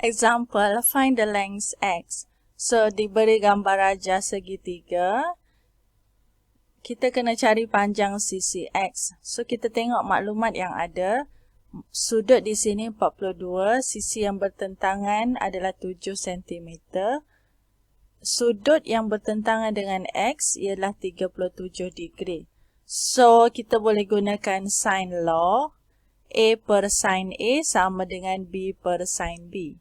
Example, find the length x. So, diberi gambar rajah segitiga, kita kena cari panjang sisi x. So, kita tengok maklumat yang ada. Sudut di sini 42, sisi yang bertentangan adalah 7 cm. Sudut yang bertentangan dengan x ialah 37 degree. So, kita boleh gunakan sin law. A per sin A sama dengan B per sin B.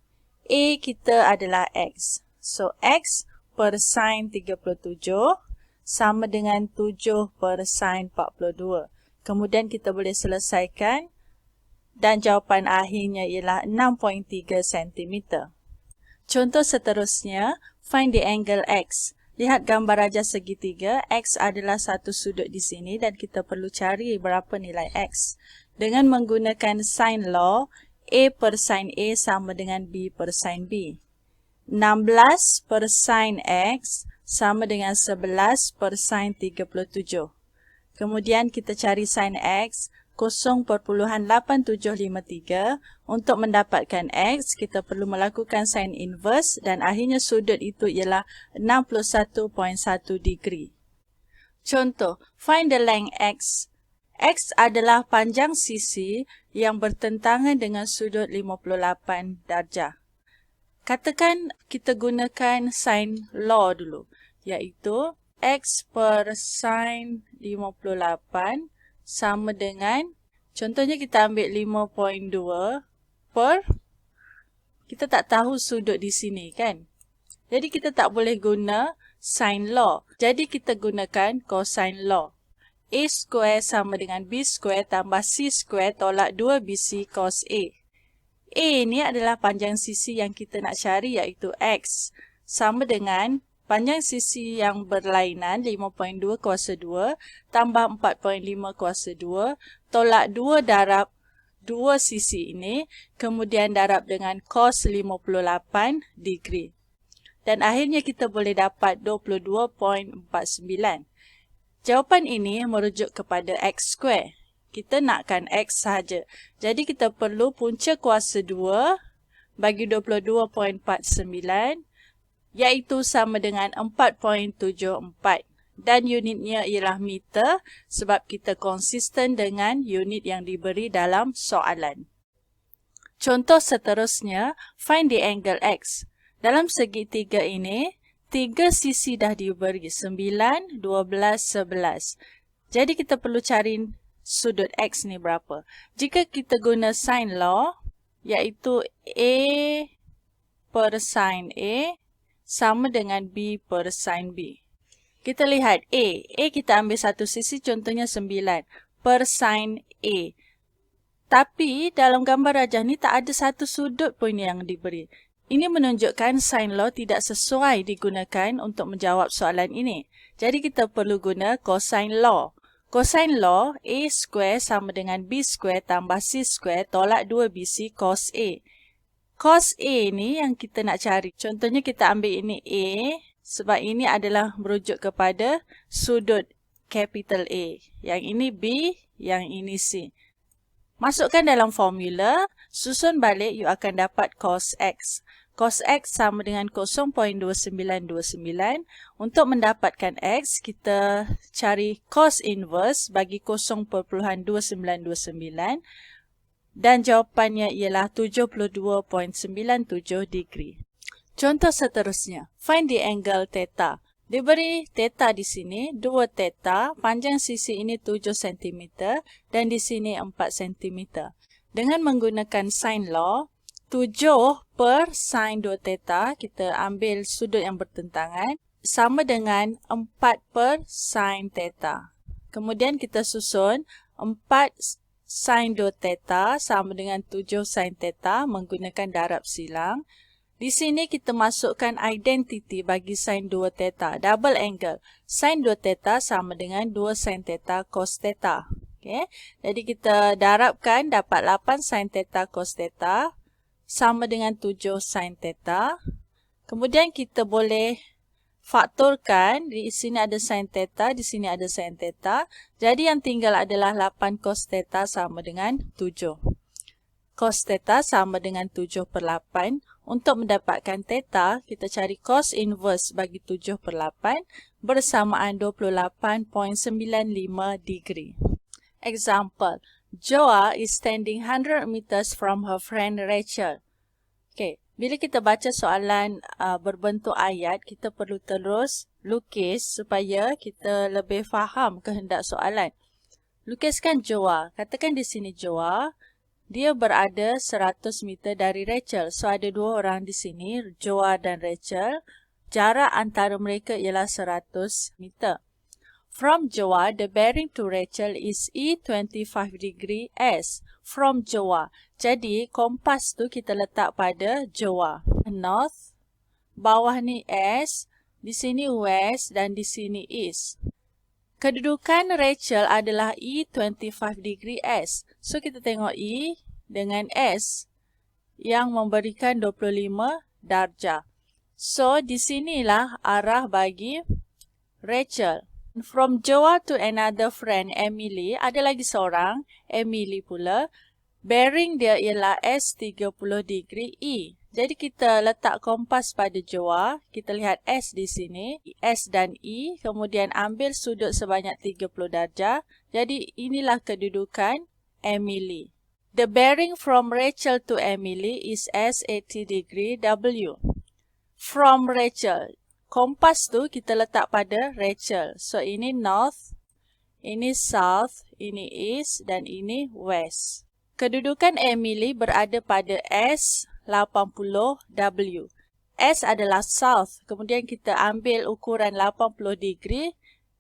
A kita adalah x. So, x per sin 37 sama dengan 7 per sin 42. Kemudian kita boleh selesaikan dan jawapan akhirnya ialah 6.3 cm. Contoh seterusnya, find the angle x. Lihat gambar rajah segitiga, x adalah satu sudut di sini dan kita perlu cari berapa nilai x. Dengan menggunakan sin law, A per sin A sama dengan B per sin B. 16 per sin X sama dengan 11 per sin 37. Kemudian kita cari sin X 0.8753. Untuk mendapatkan X, kita perlu melakukan sin inverse dan akhirnya sudut itu ialah 61.1 degree. Contoh, find the length X. X adalah panjang sisi yang bertentangan dengan sudut 58 darjah. Katakan kita gunakan sin law dulu, iaitu X per sin 58 sama dengan, contohnya kita ambil 5.2 per, kita tak tahu sudut di sini kan. Jadi kita tak boleh guna sin law. Jadi kita gunakan cosine law. A square sama dengan B square tambah C square tolak 2BC cos A. A ni adalah panjang sisi yang kita nak cari iaitu X. Sama dengan panjang sisi yang berlainan 5.2 kuasa 2 tambah 4.5 kuasa 2 tolak 2 darab 2 sisi ini. Kemudian darab dengan cos 58 degree. Dan akhirnya kita boleh dapat 22.49. Jawapan ini merujuk kepada x square. Kita nakkan x sahaja. Jadi kita perlu punca kuasa 2 bagi 22.49 iaitu sama dengan 4.74. Dan unitnya ialah meter sebab kita konsisten dengan unit yang diberi dalam soalan. Contoh seterusnya, find the angle x. Dalam segitiga ini, 3 sisi dah diberi, 9, 12, 11. Jadi kita perlu cari sudut x ni berapa. Jika kita guna sin law, iaitu A per sin A sama dengan B per sin B. Kita lihat A. A kita ambil satu sisi, contohnya 9 per sin A. Tapi dalam gambar rajah ni tak ada satu sudut pun yang diberi. Ini menunjukkan sin law tidak sesuai digunakan untuk menjawab soalan ini. Jadi kita perlu guna cosine law. Cosine law, A square sama dengan B square tambah C square tolak 2BC cos A. Cos A ni yang kita nak cari. Contohnya kita ambil ini A sebab ini adalah merujuk kepada sudut capital A. Yang ini B, yang ini C. Masukkan dalam formula, susun balik you akan dapat cos X. Cos X sama dengan 0.2929. Untuk mendapatkan X, kita cari cos inverse bagi 0.2929. Dan jawapannya ialah 72.97 degree. Contoh seterusnya, find the angle theta. Diberi theta di sini, 2 theta, panjang sisi ini 7 cm dan di sini 4 cm. Dengan menggunakan sin law, 7 per sin 2 theta, kita ambil sudut yang bertentangan, sama dengan 4 per sin theta. Kemudian kita susun 4 sin 2 theta sama dengan 7 sin theta menggunakan darab silang. Di sini kita masukkan identiti bagi sin 2 theta, double angle. Sin 2 theta sama dengan 2 sin theta cos theta. Okay. Jadi kita darabkan dapat 8 sin theta cos theta sama dengan 7 sin theta. Kemudian kita boleh faktorkan, di sini ada sin theta, di sini ada sin theta. Jadi yang tinggal adalah 8 cos theta sama dengan 7. cos theta sama dengan 7/8. Untuk mendapatkan theta, kita cari cos inverse bagi 7/8 bersamaan 28.95 degree. Example, Joa is standing 100 meters from her friend Rachel. Okay, bila kita baca soalan berbentuk ayat, kita perlu terus lukis supaya kita lebih faham kehendak soalan. Lukiskan Joa. Katakan di sini Joa, dia berada 100 meter dari Rachel. So, ada dua orang di sini, Joa dan Rachel. Jarak antara mereka ialah 100 meter. From Joa, the bearing to Rachel is E25 degree S. From Joa. Jadi, kompas tu kita letak pada Joa. North, bawah ni S, di sini West dan di sini East. Kedudukan Rachel adalah E25 degree S. So, kita tengok E dengan S yang memberikan 25 darjah. So, di sinilah arah bagi Rachel. From Joa to another friend, Emily, ada lagi seorang, Emily pula. Bearing dia ialah S30 degree E. Jadi kita letak kompas pada Joa, kita lihat S di sini, S dan E, kemudian ambil sudut sebanyak 30 darjah. Jadi inilah kedudukan Emily. The bearing from Rachel to Emily is S80 degree W. From Rachel, kompas tu kita letak pada Rachel. So ini North, ini South, ini East dan ini West. Kedudukan Emily berada pada S80W. S adalah South. Kemudian kita ambil ukuran 80 degree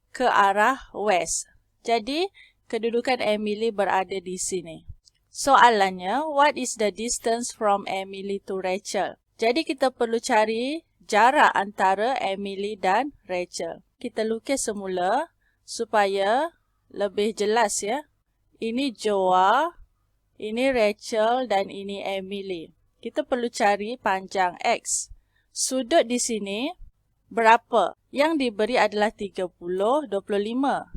ke arah West. Jadi, kedudukan Emily berada di sini. Soalannya, what is the distance from Emily to Rachel? Jadi, kita perlu cari jarak antara Emily dan Rachel. Kita lukis semula supaya lebih jelas ya. Ini Joa, ini Rachel dan ini Emily. Kita perlu cari panjang X. Sudut di sini berapa? Yang diberi adalah 30, 25.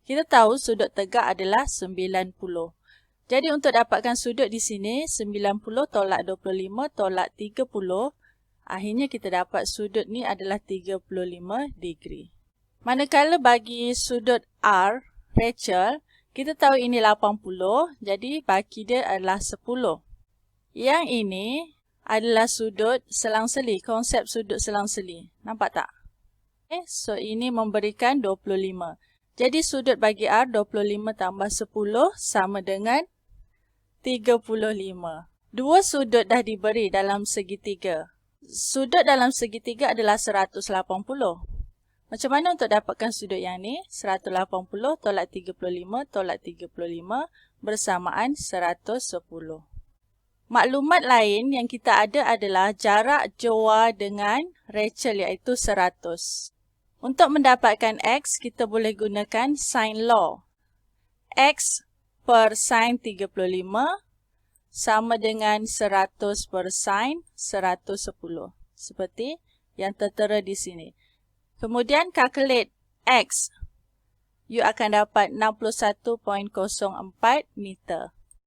Kita tahu sudut tegak adalah 90. Jadi untuk dapatkan sudut di sini, 90 tolak 25 tolak 30. Akhirnya kita dapat sudut ni adalah 35 degree. Manakala bagi sudut R, Rachel, kita tahu ini 80, jadi baki dia adalah 10. Yang ini adalah sudut selang-seli, konsep sudut selang-seli. Nampak tak? Okay, so ini memberikan 25. Jadi sudut bagi R, 25 tambah 10 sama dengan 35. Dua sudut dah diberi dalam segitiga. Sudut dalam segitiga adalah 180. Macam mana untuk dapatkan sudut yang ni? 180 tolak 35 tolak 35 bersamaan 110. Maklumat lain yang kita ada adalah jarak Joa dengan Rachel iaitu 100. Untuk mendapatkan X, kita boleh gunakan sin law. X per sin 35 sama dengan 100 per sin 110. Seperti yang tertera di sini. Kemudian calculate X. You akan dapat 61.04 meter.